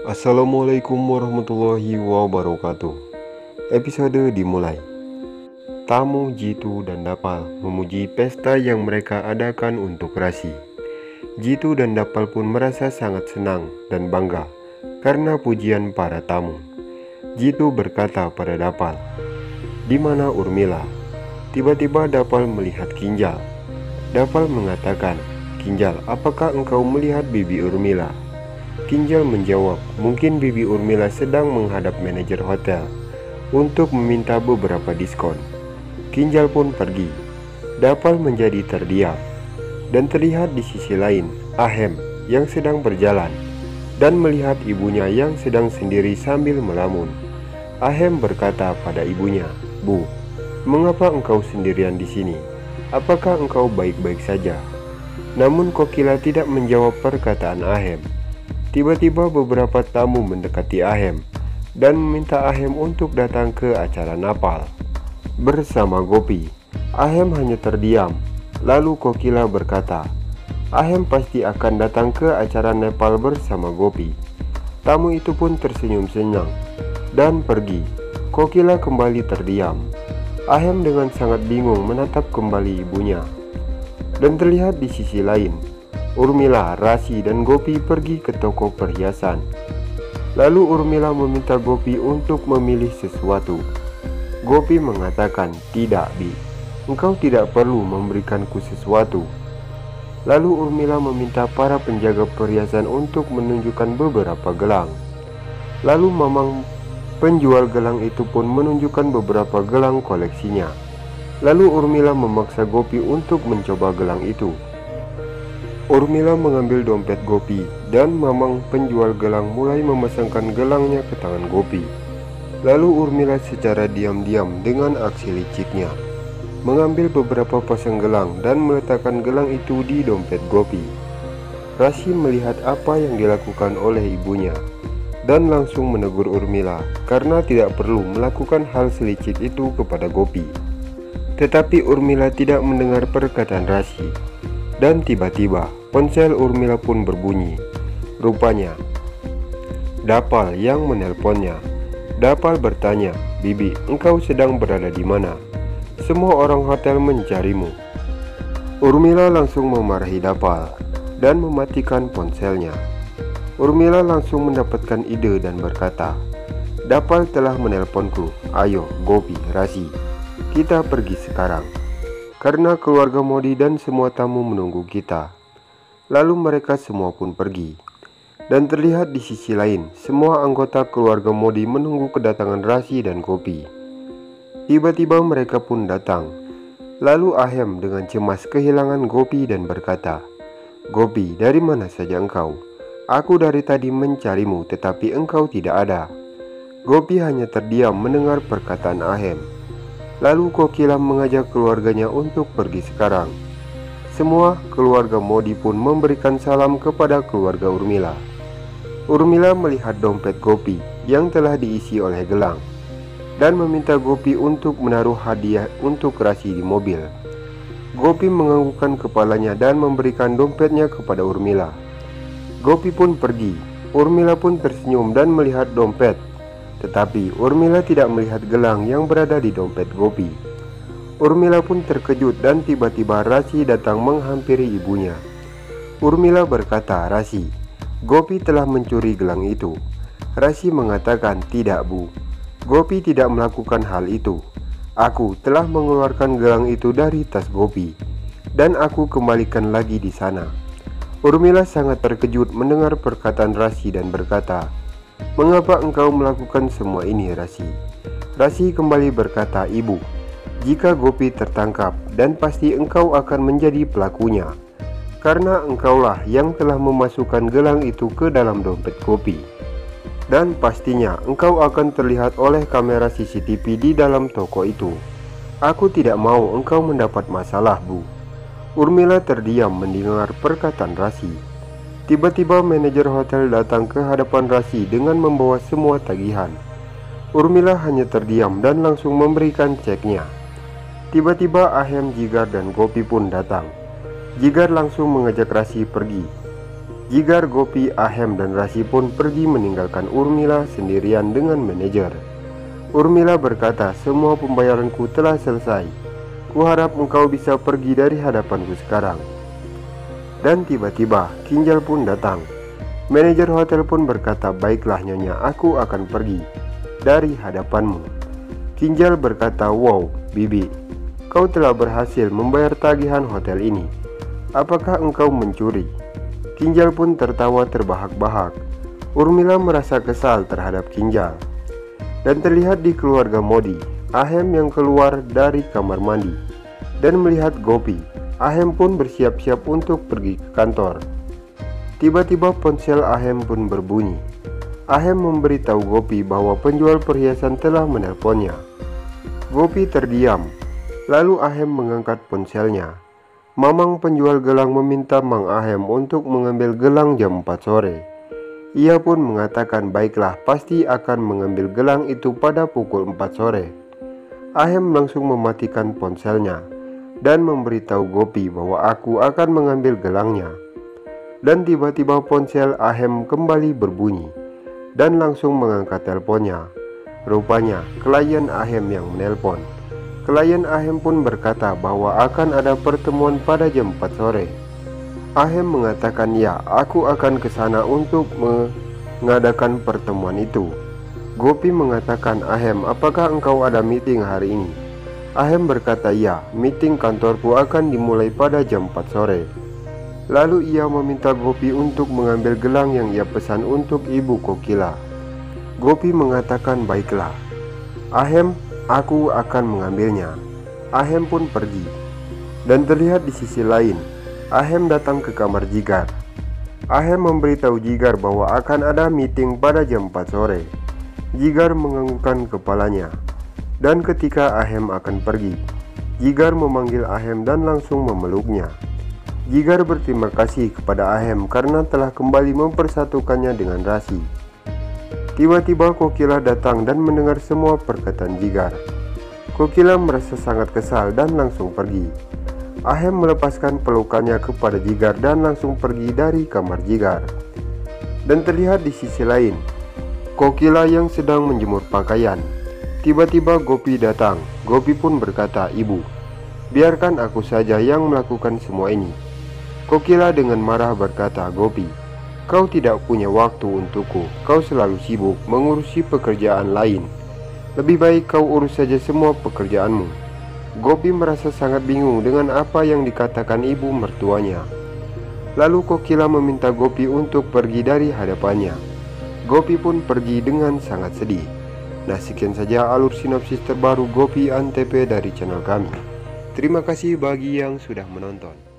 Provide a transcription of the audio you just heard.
Assalamualaikum warahmatullahi wabarakatuh. Episode dimulai. Tamu Jitu dan Dapal memuji pesta yang mereka adakan untuk Rasi. Jitu dan Dapal pun merasa sangat senang dan bangga karena pujian para tamu. Jitu berkata pada Dapal, "Di mana Urmila?" Tiba-tiba Dapal melihat Kinjal. Dapal mengatakan, "Kinjal, apakah engkau melihat Bibi Urmila?" Kinjal menjawab, "Mungkin Bibi Urmila sedang menghadap manajer hotel untuk meminta beberapa diskon." Kinjal pun pergi. Dapal menjadi terdiam. Dan terlihat di sisi lain Ahem yang sedang berjalan dan melihat ibunya yang sedang sendiri sambil melamun. Ahem berkata pada ibunya, "Bu, mengapa engkau sendirian di sini? Apakah engkau baik-baik saja?" Namun Kokila tidak menjawab perkataan Ahem. Tiba-tiba beberapa tamu mendekati Ahem dan meminta Ahem untuk datang ke acara Napal bersama Gopi. Ahem hanya terdiam. Lalu Kokila berkata, "Ahem pasti akan datang ke acara Nepal bersama Gopi." Tamu itu pun tersenyum senang dan pergi. Kokila kembali terdiam. Ahem dengan sangat bingung menatap kembali ibunya. Dan terlihat di sisi lain Urmila, Rasi, dan Gopi pergi ke toko perhiasan. Lalu Urmila meminta Gopi untuk memilih sesuatu. Gopi mengatakan, "Tidak, Bi, engkau tidak perlu memberikanku sesuatu." Lalu Urmila meminta para penjaga perhiasan untuk menunjukkan beberapa gelang. Lalu Mamang penjual gelang itu pun menunjukkan beberapa gelang koleksinya. Lalu Urmila memaksa Gopi untuk mencoba gelang itu. Urmila mengambil dompet Gopi dan Mamang penjual gelang mulai memasangkan gelangnya ke tangan Gopi. Lalu Urmila secara diam-diam dengan aksi liciknya mengambil beberapa pasang gelang dan meletakkan gelang itu di dompet Gopi. Rasi melihat apa yang dilakukan oleh ibunya dan langsung menegur Urmila karena tidak perlu melakukan hal selicik itu kepada Gopi. Tetapi Urmila tidak mendengar perkataan Rasi. Dan tiba-tiba ponsel Urmila pun berbunyi. Rupanya Dapal yang menelponnya. Dapal bertanya, "Bibi, engkau sedang berada di mana? Semua orang hotel mencarimu." Urmila langsung memarahi Dapal dan mematikan ponselnya. Urmila langsung mendapatkan ide dan berkata, "Dapal telah menelponku. Ayo Gopi, Rasi, kita pergi sekarang, karena keluarga Modi dan semua tamu menunggu kita." Lalu mereka semua pun pergi. Dan terlihat di sisi lain, semua anggota keluarga Modi menunggu kedatangan Rasi dan Gopi. Tiba-tiba mereka pun datang. Lalu Ahem dengan cemas kehilangan Gopi dan berkata, "Gopi, dari mana saja engkau? Aku dari tadi mencarimu tetapi engkau tidak ada." Gopi hanya terdiam mendengar perkataan Ahem. Lalu Kokila mengajak keluarganya untuk pergi sekarang. Semua keluarga Modi pun memberikan salam kepada keluarga Urmila. Urmila melihat dompet Gopi yang telah diisi oleh gelang dan meminta Gopi untuk menaruh hadiah untuk Rasi di mobil. Gopi menganggukkan kepalanya dan memberikan dompetnya kepada Urmila. Gopi pun pergi. Urmila pun tersenyum dan melihat dompet. Tetapi Urmila tidak melihat gelang yang berada di dompet Gopi. Urmila pun terkejut dan tiba-tiba Rasi datang menghampiri ibunya. Urmila berkata, "Rasi, Gopi telah mencuri gelang itu." Rasi mengatakan, "Tidak, Bu. Gopi tidak melakukan hal itu. Aku telah mengeluarkan gelang itu dari tas Gopi dan aku kembalikan lagi di sana." Urmila sangat terkejut mendengar perkataan Rasi dan berkata, "Mengapa engkau melakukan semua ini, Rasi?" Rasi kembali berkata, "Ibu, jika Gopi tertangkap dan pasti engkau akan menjadi pelakunya, karena engkaulah yang telah memasukkan gelang itu ke dalam dompet Gopi. Dan pastinya engkau akan terlihat oleh kamera CCTV di dalam toko itu. Aku tidak mau engkau mendapat masalah, Bu." Urmila terdiam mendengar perkataan Rasi. Tiba-tiba manajer hotel datang ke hadapan Rasi dengan membawa semua tagihan. Urmila hanya terdiam dan langsung memberikan ceknya. Tiba-tiba Ahem, Jigar, dan Gopi pun datang. Jigar langsung mengajak Rasi pergi. Jigar, Gopi, Ahem, dan Rasi pun pergi meninggalkan Urmila sendirian dengan manajer. Urmila berkata, "Semua pembayaranku telah selesai. Kuharap engkau bisa pergi dari hadapanku sekarang." Dan tiba-tiba Kinjal pun datang. Manajer hotel pun berkata, "Baiklah Nyonya, aku akan pergi dari hadapanmu." Kinjal berkata, "Wow, Bibi, kau telah berhasil membayar tagihan hotel ini. Apakah engkau mencuri?" Kinjal pun tertawa terbahak-bahak. Urmila merasa kesal terhadap Kinjal. Dan terlihat di keluarga Modi, Ahem yang keluar dari kamar mandi dan melihat Gopi. Ahem pun bersiap-siap untuk pergi ke kantor. Tiba-tiba ponsel Ahem pun berbunyi. Ahem memberitahu Gopi bahwa penjual perhiasan telah menelponnya. Gopi terdiam. Lalu Ahem mengangkat ponselnya. Mamang penjual gelang meminta Mang Ahem untuk mengambil gelang jam 4 sore. Ia pun mengatakan, "Baiklah, pasti akan mengambil gelang itu pada pukul 4 sore. Ahem langsung mematikan ponselnya dan memberitahu Gopi bahwa aku akan mengambil gelangnya. Dan tiba-tiba ponsel Ahem kembali berbunyi dan langsung mengangkat teleponnya. Rupanya klien Ahem yang menelpon. Klien Ahem pun berkata bahwa akan ada pertemuan pada jam 4 sore. Ahem mengatakan, "Ya, aku akan ke sana untuk mengadakan pertemuan itu." Gopi mengatakan, "Ahem, apakah engkau ada meeting hari ini?" Ahem berkata, "Ya, meeting kantorku akan dimulai pada jam 4 sore." Lalu ia meminta Gopi untuk mengambil gelang yang ia pesan untuk Ibu Kokila. Gopi mengatakan, "Baiklah, Ahem, aku akan mengambilnya." Ahem pun pergi. Dan terlihat di sisi lain, Ahem datang ke kamar Jigar. Ahem memberitahu Jigar bahwa akan ada meeting pada jam 4 sore. Jigar menganggukkan kepalanya. Dan ketika Ahem akan pergi, Jigar memanggil Ahem dan langsung memeluknya. Jigar berterima kasih kepada Ahem karena telah kembali mempersatukannya dengan Rasi. Tiba-tiba Kokila datang dan mendengar semua perkataan Jigar. Kokila merasa sangat kesal dan langsung pergi. Ahem melepaskan pelukannya kepada Jigar dan langsung pergi dari kamar Jigar. Dan terlihat di sisi lain, Kokila yang sedang menjemur pakaian. Tiba-tiba Gopi datang. Gopi pun berkata, "Ibu, biarkan aku saja yang melakukan semua ini." Kokila dengan marah berkata, "Gopi, kau tidak punya waktu untukku. Kau selalu sibuk mengurusi pekerjaan lain. Lebih baik kau urus saja semua pekerjaanmu." Gopi merasa sangat bingung dengan apa yang dikatakan ibu mertuanya. Lalu Kokila meminta Gopi untuk pergi dari hadapannya. Gopi pun pergi dengan sangat sedih. Nah, sekian saja alur sinopsis terbaru Gopi Antv dari channel kami. Terima kasih bagi yang sudah menonton.